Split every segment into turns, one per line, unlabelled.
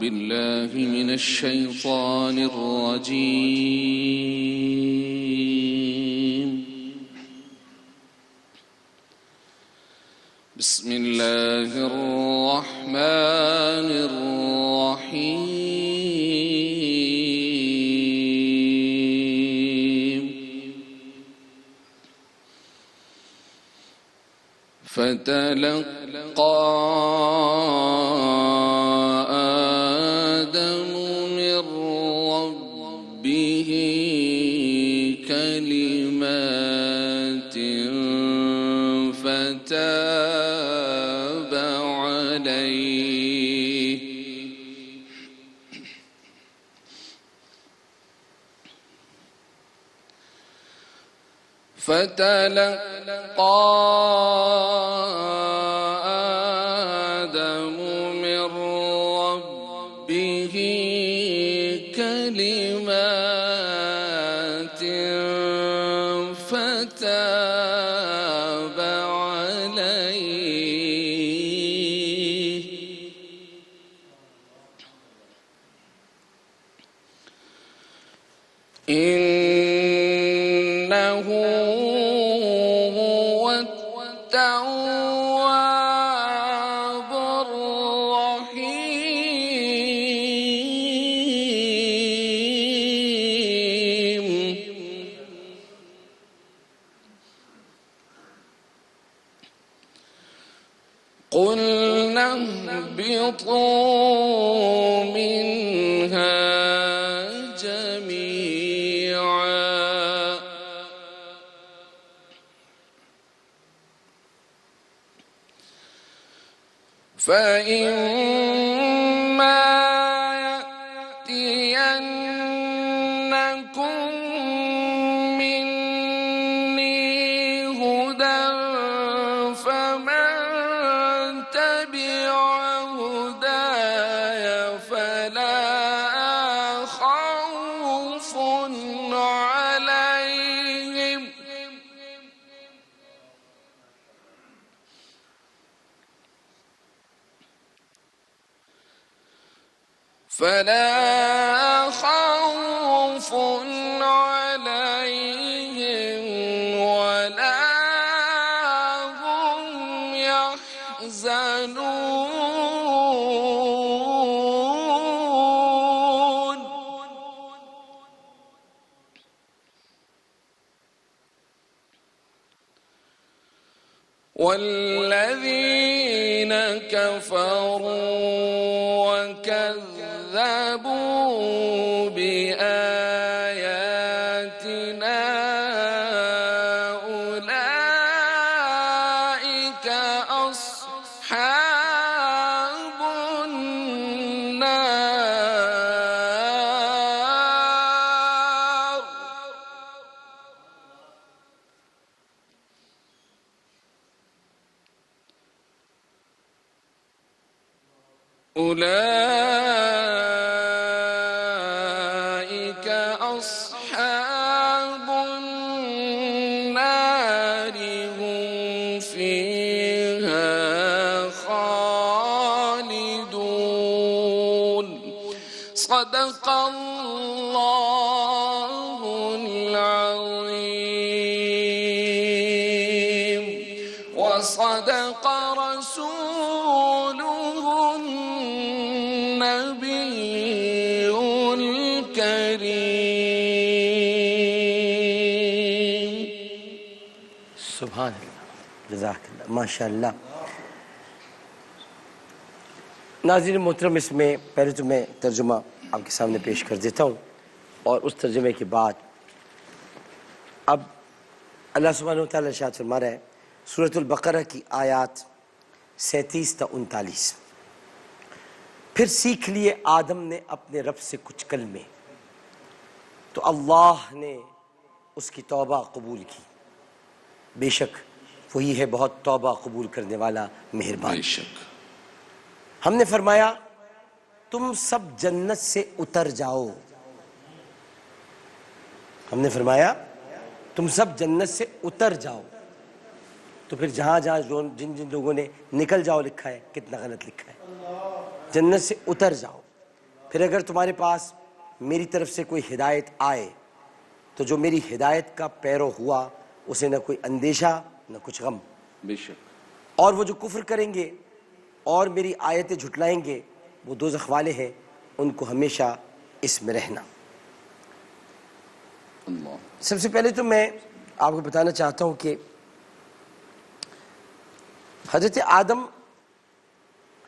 بالله من الشيطان الرجيم. بسم الله الرحمن الرحيم. فتلقى آدم من ربه كلمات فتاب عليه. فتلقى آدم من ربه كلمات فتاب عليه. إنه هو التواب الرحيم. قلنا اهبطوا منها جميعا فإما يأتينكم مني هدى فمن تبع هداي فلا خوف عليهم ولا هم يحزنون. والذين كفروا وكذبوا بآياتنا أولئك أصحاب النار. أولئك أصحاب النار هم فيها خالدون. صدق الله العظيم وصدق رسوله النبي الكريم.
سبحان اللہ، جزاک اللہ، ماشاء اللہ۔ ناظرین محترم، اس میں پہلے تو میں ترجمہ آپ کے سامنے پیش کر دیتا ہوں، اور اس ترجمے کے بعد اب اللہ سبحانہ و تعالیٰ ارشاد فرما رہا ہے سورۃ البقرہ کی آیات 37 تا 39۔ پھر سیکھ لیے آدم نے اپنے رب سے کچھ کلمے، تو اللہ نے اس کی توبہ قبول کی، بے شک وہی ہے بہت توبہ قبول کرنے والا مہربان۔
بے شک
ہم نے فرمایا تم سب جنت سے اتر جاؤ، ہم نے فرمایا تم سب جنت سے اتر جاؤ، تو پھر جہاں جہاں جن جن لوگوں نے نکل جاؤ لکھا ہے، کتنا غلط لکھا ہے۔ جنت سے اتر جاؤ، پھر اگر تمہارے پاس میری طرف سے کوئی ہدایت آئے تو جو میری ہدایت کا پیرو ہوا اسے نہ کوئی اندیشہ نہ کچھ غم،
بے شک،
اور وہ جو کفر کریں گے اور میری آیتیں جھٹلائیں گے وہ دوزخ والے ہیں، ان کو ہمیشہ اس میں رہنا۔
اللہ،
سب سے پہلے تو میں آپ کو بتانا چاہتا ہوں کہ حضرت آدم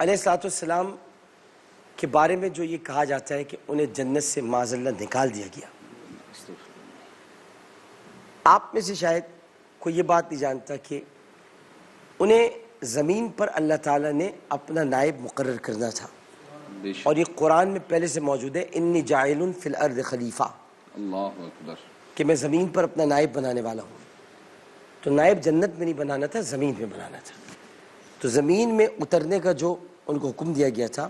علیہ السلام کے بارے میں جو یہ کہا جاتا ہے کہ انہیں جنت سے معاذ اللہ نکال دیا گیا، آپ میں سے شاید کوئی یہ بات نہیں جانتا کہ انہیں زمین پر اللہ تعالیٰ نے اپنا نائب مقرر کرنا تھا،
بے شک،
اور یہ قرآن میں پہلے سے موجود ہے، انی جاعل فی الارض خلیفہ،
اللہ اکبر،
کہ میں زمین پر اپنا نائب بنانے والا ہوں۔ تو نائب جنت میں نہیں بنانا تھا، زمین میں بنانا تھا۔ تو زمین میں اترنے کا جو ان کو حکم دیا گیا تھا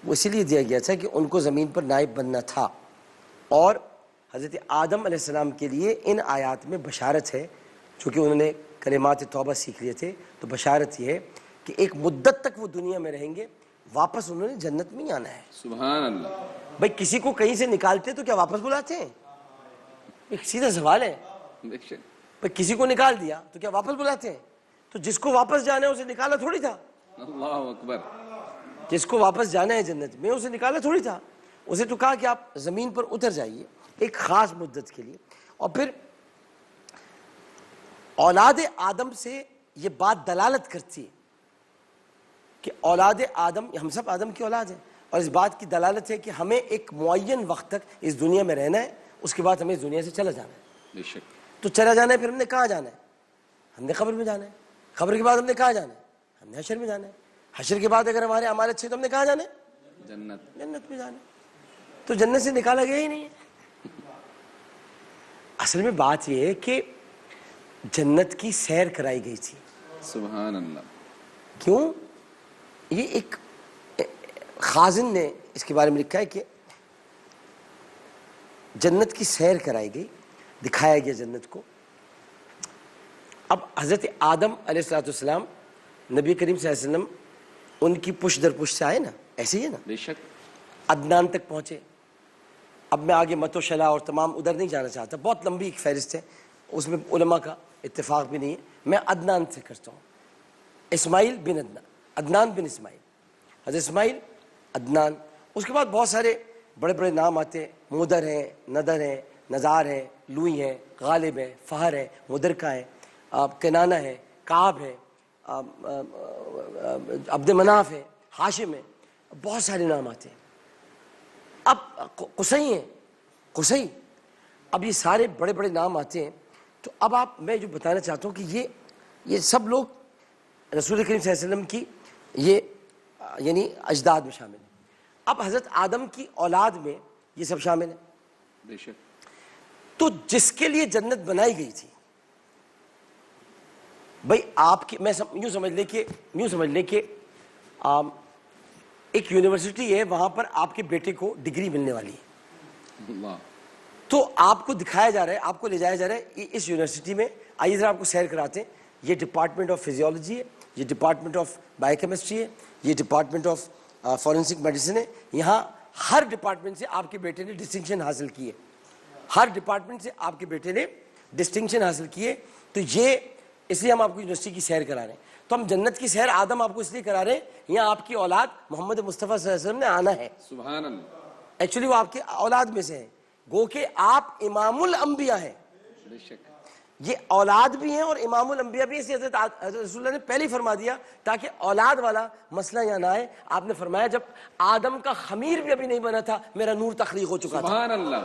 وہ اسی لیے دیا گیا تھا کہ ان کو زمین پر نائب بننا تھا، اور حضرت آدم علیہ السلام کے لیے ان آیات میں بشارت ہے، چونکہ انہوں نے کلمات توبہ سیکھ لیے تھے تو بشارت یہ ہے کہ ایک مدت تک وہ دنیا میں رہیں گے، واپس انہوں نے جنت میں ہی آنا ہے۔
سبحان اللہ،
بھائی کسی کو کہیں سے نکالتے تو کیا واپس بلاتے ہیں؟ ایک سیدھا سوال ہے،
بے شک،
بھئی کسی کو نکال دیا تو کیا واپس بلاتے ہیں؟ تو جس کو واپس جانا ہے اسے نکالا تھوڑی تھا،
اللہ اکبر،
جس کو واپس جانا ہے جنت میں اسے نکالا تھوڑی تھا، اسے تو کہا کہ آپ زمین پر اتر جائیے ایک خاص مدت کے لیے۔ اور پھر اولاد آدم سے یہ بات دلالت کرتی ہے کہ اولاد آدم، ہم سب آدم کی اولاد ہیں، اور اس بات کی دلالت ہے کہ ہمیں ایک معین وقت تک اس دنیا میں رہنا ہے، اس کے بعد ہمیں اس دنیا سے چلا جانا ہے۔
بے شک،
تو چلا جانا ہے، پھر ہم نے کہاں جانا ہے؟ ہم نے قبر میں جانا ہے، قبر کے بعد ہم نے کہاں جانا ہے؟ ہم نے حشر میں جانا ہے، حشر کے بعد اگر ہمارے اعمال اچھے تو ہم نے کہاں جانا ہے؟
جنت،
جنت میں جانا ہے۔ تو جنت سے نکالا گیا ہی نہیں ہے۔ اصل میں بات یہ ہے کہ جنت کی سیر کرائی گئی تھی۔
سبحان اللہ،
کیوں؟ یہ ایک خازن نے اس کے بارے میں لکھا ہے کہ جنت کی سیر کرائی گئی، دکھایا گیا جنت کو۔ اب حضرت آدم علیہ السلام نبی کریم صلی اللہ علیہ وسلم ان کی پشت در پشت سے آئے نا، ایسے ہی ہے نا،
بے شک،
عدنان تک پہنچے۔ اب میں آگے مت و شلا اور تمام ادھر نہیں جانا چاہتا، بہت لمبی ایک فہرست ہے، اس میں علماء کا اتفاق بھی نہیں ہے، میں عدنان سے کرتا ہوں۔ اسماعیل بن عدنان، عدنان بن اسماعیل، حضرت اسماعیل، عدنان، اس کے بعد بہت سارے بڑے بڑے نام آتے ہیں، مدر ہیں، ندر ہیں، نزار ہیں، لوئی ہیں، غالب ہے، فہر ہے، مدرکہ ہے، کنانہ ہے، کعب ہے، عبد مناف ہے، ہاشم ہے، بہت سارے نام آتے ہیں۔ اب قصی ہیں، قصی، اب یہ سارے بڑے بڑے نام آتے ہیں۔ تو اب میں جو بتانا چاہتا ہوں کہ یہ سب لوگ رسول کریم صلی اللہ علیہ وسلم کی یہ یعنی اجداد میں شامل ہیں۔ اب حضرت آدم کی اولاد میں یہ سب شامل ہیں۔
بے شک،
تو جس کے لیے جنت بنائی گئی تھی، بھائی آپ کی، میں یوں سمجھ لیں کہ ایک یونیورسٹی ہے، وہاں پر آپ کے بیٹے کو ڈگری ملنے والی ہے،
اللہ،
تو آپ کو دکھایا جا رہا ہے، آپ کو لے جایا جا رہا ہے اس یونیورسٹی میں، آئیے ذرا آپ کو سیر کراتے ہیں۔ یہ ڈپارٹمنٹ آف فزیولوجی ہے، یہ ڈپارٹمنٹ آف بائیو کیمسٹری ہے، یہ ڈپارٹمنٹ آف فورینسک میڈیسن ہے۔ یہاں ہر ڈپارٹمنٹ سے آپ کے بیٹے نے ڈسٹنکشن حاصل کی ہے، ہر ڈپارٹمنٹ سے آپ کے بیٹے نے ڈسٹنکشن حاصل کی ہے۔ تو یہ اس لیے ہم آپ کو یونیورسٹی کی سیر کرا رہے ہیں۔ تو ہم جنت کی سیر آدم آپ کو اس لیے کرا رہے ہیں، یہاں آپ کی اولاد محمد مصطفیٰ صلی اللہ علیہ وسلم نے آنا ہے۔
سبحان اللہ،
ایکچولی وہ آپ کے اولاد میں سے ہیں، گو کہ آپ امام الانبیاء ہیں۔
بے شک،
یہ اولاد بھی ہیں اور امام الانبیاء بھی، اسے حضرت رسول اللہ نے پہلے ہی فرما دیا تاکہ اولاد والا مسئلہ یہاں نہ آئے۔ آپ نے فرمایا جب آدم کا خمیر بھی ابھی نہیں بنا تھا میرا نور تخلیق ہو چکا تھا۔
سبحان اللہ،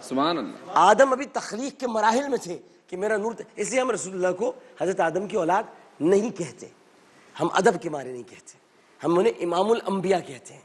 سبحان اللہ،
آدم ابھی تخلیق کے مراحل میں تھے کہ میرا نور اس لیے ہم رسول اللہ کو حضرت آدم کی اولاد نہیں کہتے، ہم ادب کے مارے نہیں کہتے، ہم انہیں امام الانبیاء کہتے ہیں،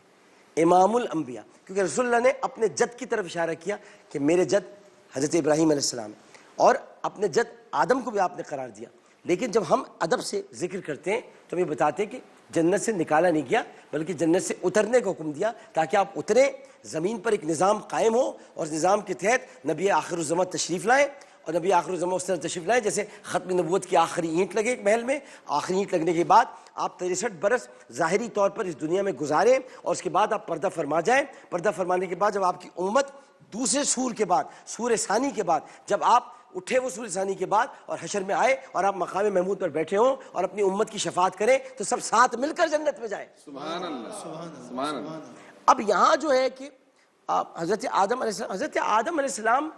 امام الانبیاء، کیونکہ رسول اللہ نے اپنے جد کی طرف اشارہ کیا کہ میرے جد حضرت ابراہیم علیہ السلام ہے، اور اپنے جد آدم کو بھی آپ نے قرار دیا۔ لیکن جب ہم ادب سے ذکر کرتے ہیں تو ہم یہ بتاتے ہیں کہ جنت سے نکالا نہیں گیا بلکہ جنت سے اترنے کا حکم دیا تاکہ آپ اتریں، زمین پر ایک نظام قائم ہو، اور نظام کے تحت نبی آخر الزمان تشریف لائیں، اور نبی آخر زمان اس طرح تشریف لائے جیسے ختم نبوت کی آخری اینٹ لگے ایک محل میں. آخری اینٹ لگنے کے بعد آپ 63 برس ظاہری طور پر اس دنیا میں گزاریں اور اس کے بعد آپ پردہ فرما جائیں. پردہ فرمانے کے بعد جب آپ کی امت دوسرے سور کے بعد، سور ثانی کے بعد، جب آپ اٹھے وہ سور ثانی کے بعد اور حشر میں آئے اور آپ مقام محمود پر بیٹھے ہوں اور اپنی امت کی شفاعت کریں تو سب ساتھ مل کر جنت میں جائیں.
سبحان اللہ، سبحان اللہ.
اب یہاں جو ہے کہ حضرت آدم علیہ السلام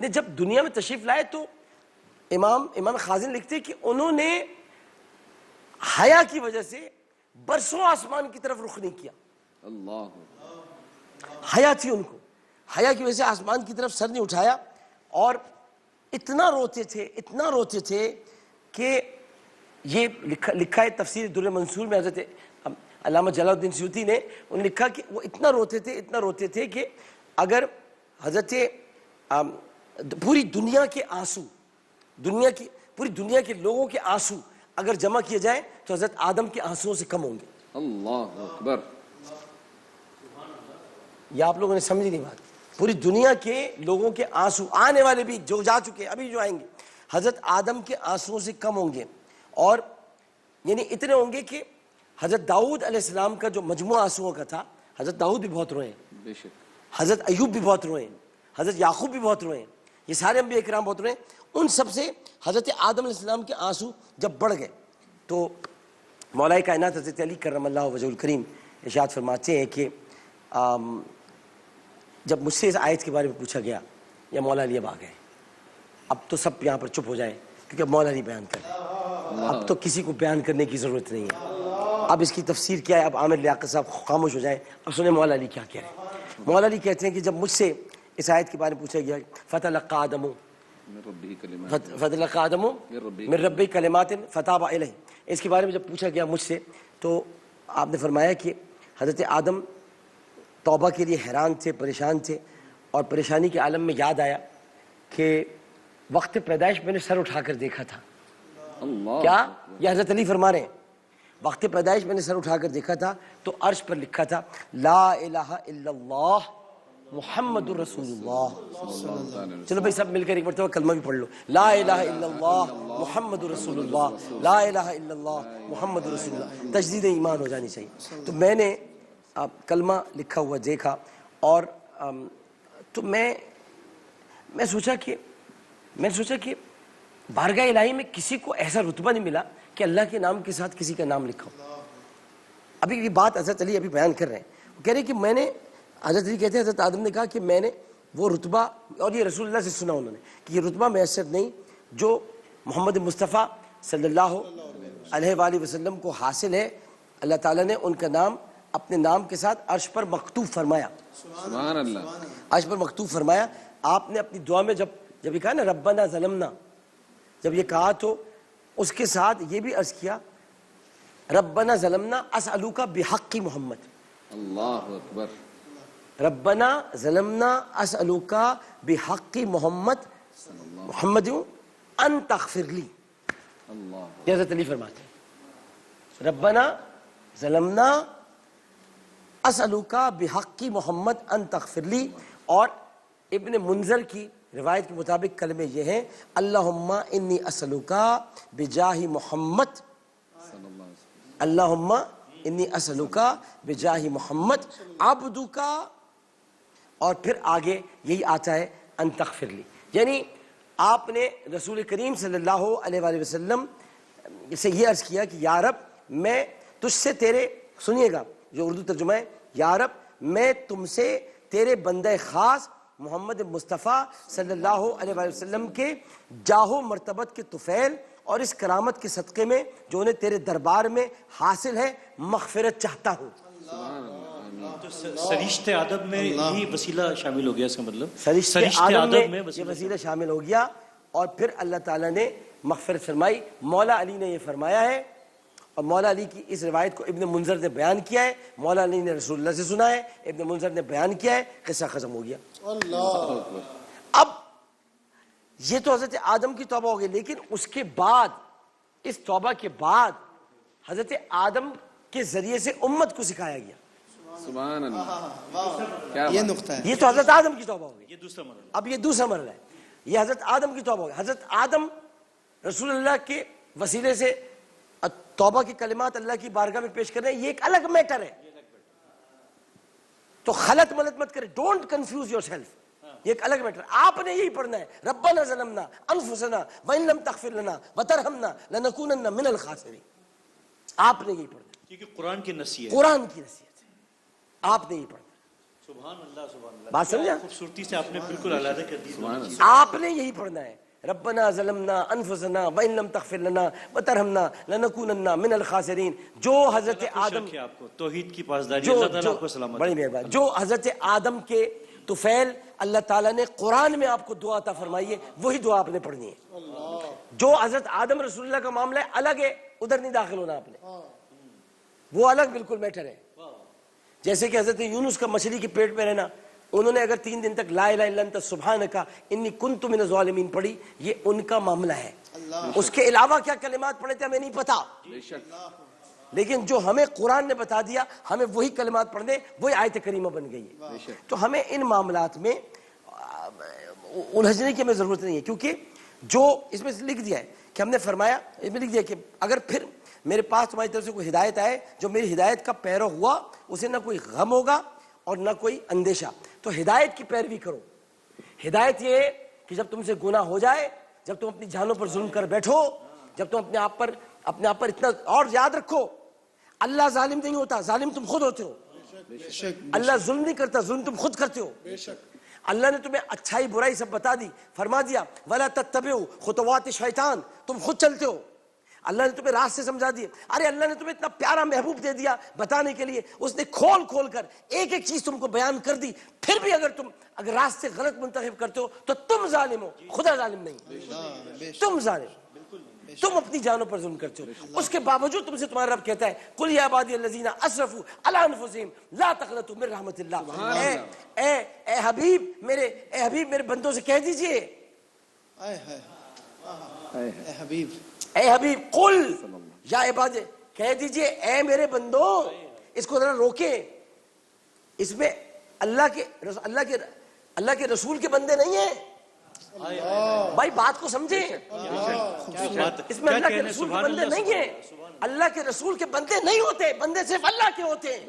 نے جب دنیا میں تشریف لائے تو امام خازن لکھتے کہ انہوں نے حیا کی وجہ سے برسوں آسمان کی طرف رخ نہیں کیا.
اللہ،
حیا تھی ان کو، حیا کی وجہ سے آسمان کی طرف سر نہیں اٹھایا اور اتنا روتے تھے کہ یہ لکھا ہے تفسیر در منصور میں حضرت علامہ جلال الدین سیوطی نے، انہوں نے لکھا کہ وہ اتنا روتے تھے کہ اگر حضرت پوری دنیا کے آنسو، پوری دنیا کے لوگوں کے آنسو اگر جمع کیے جائیں تو حضرت آدم کے آنسوؤں سے کم ہوں گے.
اللہ اکبر.
یہ آپ لوگوں نے سمجھی نہیں بات. پوری دنیا کے لوگوں کے آنسو، آنے والے بھی جو جا چکے ابھی جو آئیں گے، حضرت آدم کے آنسوؤں سے کم ہوں گے. اور یعنی اتنے ہوں گے کہ حضرت داؤد علیہ السلام کا جو مجموعہ آنسوؤں کا تھا، حضرت داؤد بھی بہت روئے ہیں،
بے شک.
حضرت ایوب بھی بہت روئے ہیں، حضرت یعقوب بھی بہت روئے ہیں، یہ سارے انبیاء کرام بہت روئے ہیں. ان سب سے حضرت آدم علیہ السلام کے آنسو جب بڑھ گئے تو مولا کائنات حضرت علی کرم اللہ وجہ الکریم ارشاد فرماتے ہیں کہ جب مجھ سے اس آیت کے بارے میں پوچھا گیا یا مولا علی اب آ گئے، اب تو سب یہاں پر چپ ہو جائیں کیونکہ اب مولا علی بیان کر رہے ہیں، اب تو کسی کو بیان کرنے کی ضرورت نہیں ہے، اب اس کی تفسیر کیا ہے. اب عامر لیاقت صاحب خاموش ہو جائیں، اب سنیں مولا علی کیا کہہ رہے ہیں. مولا علی کہتے ہیں کہ جب مجھ سے اس آیت کے بارے میں پوچھا گیا فتلقى آدم من ربی کلمات فتاب علیہ، اس کے بارے میں جب پوچھا گیا مجھ سے تو آپ نے فرمایا کہ حضرت آدم توبہ کے لیے حیران تھے، پریشان تھے، اور پریشانی کے عالم میں یاد آیا کہ وقت پیدائش میں نے سر اٹھا کر دیکھا تھا.
اللہ،
کیا یہ حضرت علی فرما رہے ہیں؟ وقت پیدائش میں نے سر اٹھا کر دیکھا تھا تو عرش پر لکھا تھا لا الہ الا اللہ محمد رسول اللہ. چلو بھائی سب مل کر ایک مرتبہ کلمہ بھی پڑھ لو، لا الہ الا اللہ محمد رسول اللہ، لا الہ الا اللہ محمد رسول اللہ. تجدید ایمان ہو جانی چاہیے. تو میں نے کلمہ لکھا ہوا دیکھا اور تو میں سوچا کہ بارگاہ الہی میں کسی کو ایسا رتبہ نہیں ملا کہ اللہ کے نام کے ساتھ کسی کا نام لکھا ہو. ابھی یہ بات حضرت علی ابھی بیان کر رہے ہیں، وہ کہہ رہے ہیں کہ میں نے، حضرت علی کہتے ہیں حضرت آدم نے کہا کہ میں نے وہ رتبہ، اور یہ رسول اللہ سے سنا انہوں نے کہ یہ رتبہ میسر نہیں جو محمد مصطفیٰ صلی اللہ علیہ وآلہ وسلم کو حاصل ہے. اللہ تعالیٰ نے ان کا نام اپنے نام کے ساتھ عرش پر مکتوب فرمایا.
سبحان اللہ.
عرش پر مکتوب فرمایا. آپ نے اپنی دعا میں جب یہ کہا نا ربنا ظلمنا، جب یہ کہا تو اس کے ساتھ یہ بھی عرض کیا ربنا ظلمنا اسألوک بحق محمد.
اللہ اکبر.
ربنا ظلمنا اسألوک بحق محمد محمد ان تغفر لی.
اللہ،
یہ حضرت علی فرماتے ہیں ربنا ظلمنا اسألوک بحق محمد ان تغفر لی. اور ابن منذر کی روایت کے مطابق کلمے یہ ہیں اللہم انی اسألوک بجاہ محمد، اللہم انی اسألوک بجاہ محمد عبدک، اور پھر آگے یہی آتا ہے ان تغفر لی. یعنی آپ نے رسول کریم صلی اللہ علیہ وآلہ وسلم سے یہ عرض کیا کہ یا رب میں تجھ سے تیرے، سنیے گا جو اردو ترجمہ ہے، یا رب میں تم سے تیرے بندہ خاص محمد مصطفیٰ صلی اللہ علیہ وآلہ وسلم کے جاہ و مرتبت کے طفیل اور اس کرامت کے صدقے میں جو انہیں تیرے دربار میں حاصل ہے مغفرت چاہتا ہوں.
سرشت آدم میں ہی وسیلہ شامل ہو گیا، اس کا مطلب
سرشت آدم میں یہ وسیلہ شامل ہو گیا اور پھر اللہ تعالیٰ نے مغفرت فرمائی. مولا علی نے یہ فرمایا ہے اور مولا علی کی اس روایت کو ابن منذر نے بیان کیا ہے. مولا علی نے رسول اللہ سے سنا ہے، ابن منذر نے بیان کیا ہے، قصہ ختم ہو گیا. اب یہ تو حضرت آدم کی توبہ ہو گئی، لیکن اس کے بعد، اس توبہ کے بعد حضرت آدم کے ذریعے سے امت کو سکھایا گیا.
سبحان اللہ.
یہ نقطہ ہے.
یہ تو حضرت آدم کی توبہ ہو گئی.
یہ دوسرا مرحلہ.
اب یہ دوسرا مرحلہ ہے. یہ حضرت آدم کی توبہ. حضرت آدم رسول اللہ کے وسیلے سے توبہ کی کلمات اللہ کی بارگاہ میں پیش کر رہے ہیں, یہ ایک الگ میٹر ہے. تو خلط ملط مت کرے, ڈونٹ کنفیوز یور سیلف, یہ ایک الگ میٹر. آپ نے یہی پڑھنا ہے, ربنا ظلمنا انفسنا وان لم تغفر لنا وترحمنا لنکونن من الخاسرین. آپ نے یہی پڑھنا ہے,
کیونکہ قرآن کی نصیحت,
قرآن کی نصیحت ہے, آپ نے یہی پڑھنا ہے.
سبحان اللہ سبحان اللہ.
بات سمجھا؟
خوبصورتی سے آپ نے بالکل علیحدہ کر دی.
آپ نے یہی پڑھنا ہے, ربنا ظلمنا انفسنا وان لم تغفر لنا وترحمنا لنکونن من الخاسرین. جو حضرت آدم,
آپ کو توحید کی پاسداری, اللہ تعالیٰ آپ کو سلامت.
بڑی مہربانی, جو حضرت آدم کے طفیل اللہ تعالیٰ نے قرآن میں آپ کو دعا عطا فرمائی ہے, وہی دعا آپ نے پڑھنی ہے. جو حضرت آدم رسول اللہ کا معاملہ ہے الگ ہے, ادھر نہیں داخل ہونا آپ نے, وہ الگ بالکل میٹر ہے. جیسے کہ حضرت یونس کا مچھلی کے پیٹ میں رہنا, انہوں نے اگر 3 دن تک لا الہ الا انت سبحانک انی کنت من الظالمین پڑھی, یہ ان کا معاملہ ہے. اس کے علاوہ کیا کلمات پڑھے تھے ہمیں نہیں پتا, لیکن جو ہمیں قرآن نے بتا دیا ہمیں وہی کلمات پڑھنے, وہی آیت کریمہ بن گئی ہے. تو ہمیں ان معاملات میں الجھنے کی ہمیں ضرورت نہیں ہے, کیونکہ جو اس میں لکھ دیا ہے کہ ہم نے فرمایا, اس میں لکھ دیا کہ اگر پھر میرے پاس تمہاری طرف سے کوئی ہدایت آئے, جو میری ہدایت کا پیرو ہوا اسے نہ کوئی غم ہوگا اور نہ کوئی اندیشہ. تو ہدایت کی پیروی کرو. ہدایت یہ ہے کہ جب تم سے گناہ ہو جائے, جب تم اپنی جانوں پر ظلم کر بیٹھو, جب تم اپنے آپ پر اتنا, اور یاد رکھو اللہ ظالم نہیں ہوتا, ظالم تم خود ہوتے ہو. اللہ ظلم نہیں کرتا, ظلم تم خود کرتے ہو. اللہ نے تمہیں اچھائی برائی سب بتا دی, فرما دیا وَلَا تَتَّبِعُوا خُطُوَاتِ الشَّيْطَان, تم خود چلتے ہو. اللہ نے تمہیں راستے سمجھا دیے. ارے اللہ نے تمہیں اتنا پیارا محبوب دے دیا بتانے کے لیے, اس نے کھول کھول کر ایک ایک چیز تم کو بیان کر دی. پھر بھی اگر راستے غلط منتخب کرتے ہو تو تم ظالم ہو, خدا ظالم نہیں. تم ظالم, تم اپنی جانوں پر ظلم کرتے ہو. اس کے باوجود تم سے تمہارا رب کہتا ہے قُلْ يَا عِبَادِيَ الَّذِينَ أَسْرَفُوا عَلَىٰ أَنفُسِهِمْ لَا تَقْنَطُوا مِن رَحْمَتِ اللَّهِ. اے حبیب میرے بندوں سے کہہ دیجئے, اے حبیب قل یا عباد, کہہ دیجئے اے میرے بندو. اس کو ذرا روکیں, اس میں اللہ کے رسول کے بندے نہیں ہیں بھائی, بات کو سمجھیں. اس میں اللہ کے رسول کے بندے نہیں ہیں, اللہ کے رسول کے بندے نہیں ہوتے, بندے صرف اللہ کے ہوتے ہیں.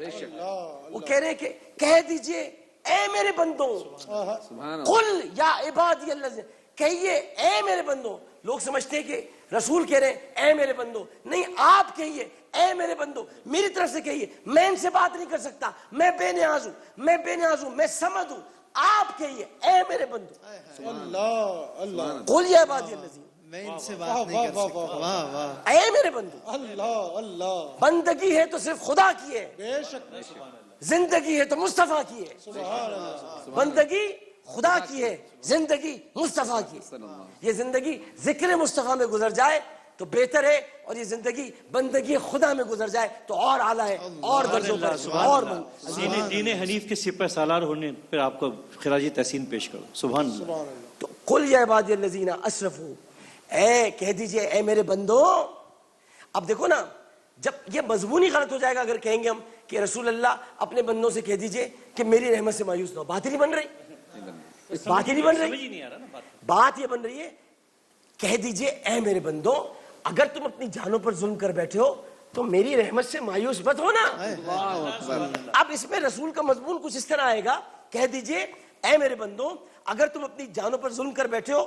وہ کہہ رہے ہیں کہ کہہ دیجئے اے میرے بندوں, قل یا عبادی الذین, کہیے اے میرے بندوں. لوگ سمجھتے ہیں کہ رسول کہہ رہے ہیں اے میرے بندو, نہیں, آپ کہیے اے میرے بندو, میری طرف سے کہیے. میں ان سے بات نہیں کر سکتا, میں بے نیاز ہوں, میں سمد ہوں. آپ کہیے اے میرے بندو, قل یا عبادی الذین,
میں ان سے بات نہیں کر سکتا.
اے میرے بندو. بندگی ہے تو صرف خدا کی ہے, زندگی ہے تو مصطفیٰ کی ہے. بندگی خدا کی ہے, زندگی مصطفیٰ کی. یہ زندگی ذکر مصطفیٰ میں گزر جائے تو بہتر ہے, اور یہ زندگی بندگی خدا میں گزر جائے تو اور اعلیٰ ہے, اور درجوں پر اور
دین حنیف کے سپہ سالار ہونے پر آپ کو خراج تحسین پیش کرو. سبحان اللہ.
تو قل یا عبادی الذین اسرفوا, اے کہہ دیجئے اے میرے بندو. اب دیکھو نا, جب یہ مضمون ہی غلط ہو جائے گا اگر کہیں گے ہم کہ رسول اللہ اپنے بندوں سے کہہ دیجئے کہ میری رحمت سے مایوس نہ ہو, بات ہی نہیں بن رہی. بات ہی نہیں بن رہی. بات یہ بن رہی ہے کہہ دیجئے اے میرے بندو, اگر تم اپنی جانوں پر ظلم کر بیٹھے ہو تو میری رحمت سے مایوس مت ہونا. اب اس میں رسول کا مضمون کچھ اس طرح آئے گا, کہہ دیجئے اے میرے بندو, اگر تم اپنی جانوں پر ظلم کر بیٹھے ہو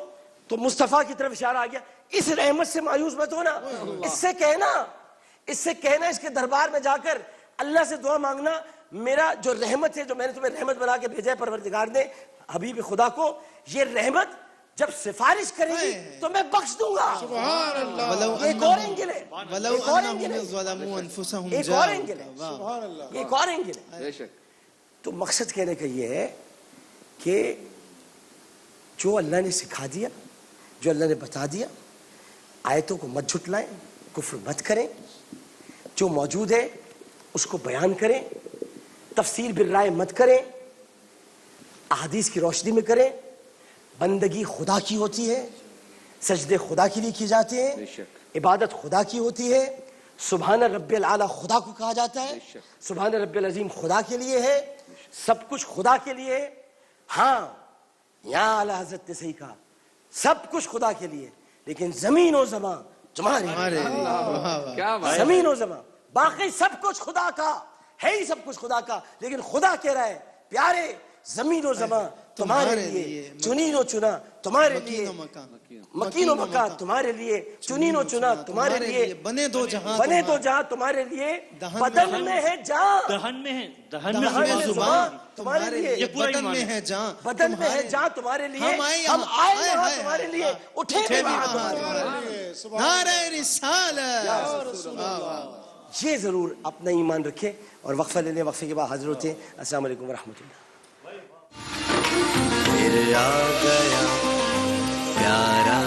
تو مصطفیٰ کی طرف اشارہ آ گیا, اس رحمت سے مایوس مت ہونا. اس سے کہنا اس کے دربار میں جا کر اللہ سے دعا مانگنا, میرا جو رحمت ہے, جو میں نے تمہیں رحمت بنا کے بھیجا ہے پروردگار نے, حبیب خدا کو, یہ رحمت جب سفارش کرے گی تو میں بخش دوں گا.
سبحان اللہ.
ایک اور اینگل ہے,
ولو انہم ظلموا انفسہم
ایک اور اینگل ہے, ایک اور اینگل ہے.
بے شک.
تو مقصد کہنے کا یہ ہے کہ جو اللہ نے سکھا دیا, جو اللہ نے بتا دیا, آیتوں کو مت جھٹلائیں, کفر مت کریں, جو موجود ہے اس کو بیان کریں, تفسیر بالرائے مت کریں, احادیث کی روشنی میں کریں. بندگی خدا کی ہوتی ہے, سجدے خدا کے لیے کیے جاتے ہیں, عبادت خدا کی ہوتی ہے, سبحان رب العالی خدا کو کہا جاتا ہے, سبحان رب العظیم خدا کے لیے ہے, سب کچھ خدا کے لیے ہے. ہاں, یہاں اعلیٰ حضرت نے صحیح کہا, سب کچھ خدا کے لیے، لیکن زمین و زمان تمہارے لیے۔
ہمارے لیے، واہ واہ،
کیا بات
زمین و زمان، باقی سب کچھ خدا کا ہے ہی، سب کچھ خدا کا، لیکن خدا کہہ رہا ہے پیارے زمین و زمان تمہارے لیے، چنین و چنا تمہارے لیے،
مکین و مکان،
مکین و مکان تمہارے لیے، چنین و چنا تمہارے لیے،
بنے دو جہاں
بنے دو جہاں تمہارے لیے، بدن میں ہے جان،
دہن میں ہے، دہن
دہن
میں
دہن
میں
میں
زبان،
زبان
تمہارے
تمہارے
لیے،
لیے،
پورا
بدن
ایمان
میں
ہے۔
ہے جان
بدن میں ہے جان تمہارے لیے،
ہم آئے
ہم
یہاں،
آئے
آئے
یہاں
ہائے
تمہارے
ہائے،
لیے، اٹھے بھی وہاں تمہارے لیے۔
نعرہ رسالت، واہ واہ۔
یہ ضرور اپنا ایمان رکھے، اور وقفہ لینے، وقفے کے بعد حاضر ہوتے ہیں۔ السلام علیکم ورحمۃ اللہ۔
پھر آ گیا پیارا